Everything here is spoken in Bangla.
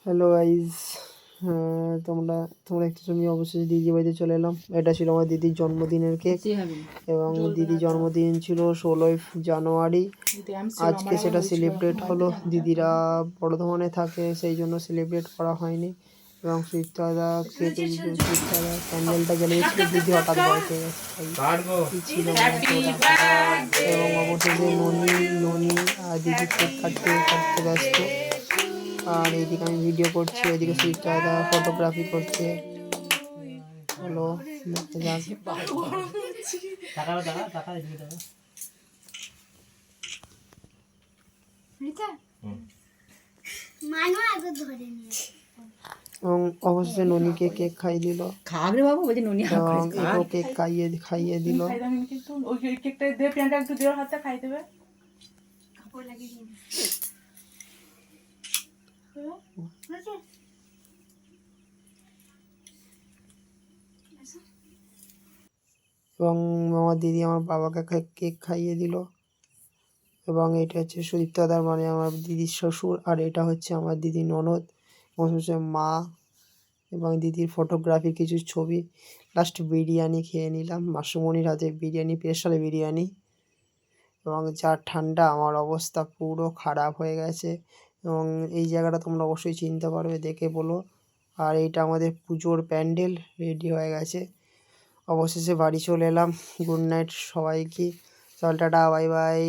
হ্যালো গাইজ, তোমরা তোমরা একটু তুমি অবশ্যই দিদি বাড়িতে চলে এলাম। এটা ছিল আমার দিদির জন্মদিনের কেক এবং দিদির জন্মদিন ছিল 16ই জানুয়ারি। আজকে সেটা সেলিব্রেট হলো। দিদিরা বর্ধমানে থাকে, সেই জন্য সেলিব্রেট করা হয়নি। এবং সুজিত দাদা কেকে সুজিত দাদা ক্যান্ডেলটা জ্বালিয়েছিল, দিদি হঠাৎ ভয় পেয়ে গেছে, তাই ছিল এবং অবশেষে ননি আর দিদি কেক কাটতে ব্যস্ত। আর এইদিকে আমি ভিডিও করছি, ওইদিকে সুজিত দাদা ফটোগ্রাফি করছে। হলো এবং অবশেষে ননিকে কেক খাইয়ে দিল। খাগরে বাবু বলছে ননি এবং একেও কেক খাইয়ে দিল। কেকটা দে, প্রিয়াঙ্কা একটু দেওয়ার হাতে খাই দেবে। কাপড় লাগিয়ে দিন। এবং আমার দিদি আমার বাবাকে কেক খাইয়ে দিল। এবং এটা হচ্ছে সুদীপ্ত দাদার মানে আমার দিদির শ্বশুর, আর এটা হচ্ছে আমার দিদির ননদ, হচ্ছে মা এবং দিদির ফটোগ্রাফি কিছু ছবি। লাস্ট বিরিয়ানি খেয়ে নিলাম, মাসুমণির হাতে বিরিয়ানি, স্পেশাল বিরিয়ানি। এবং যা ঠান্ডা, আমার অবস্থা পুরো খারাপ হয়ে গেছে। এবং এই জায়গাটা তোমরা অবশ্যই চিনতে পারবে, দেখে বলো। আর এইটা আমাদের পুজোর প্যান্ডেল রেডি হয়ে গেছে। অবশেষে বাড়ি চলে এলাম। গুড নাইট সবাইকে, চল টাটা, বাই বাই।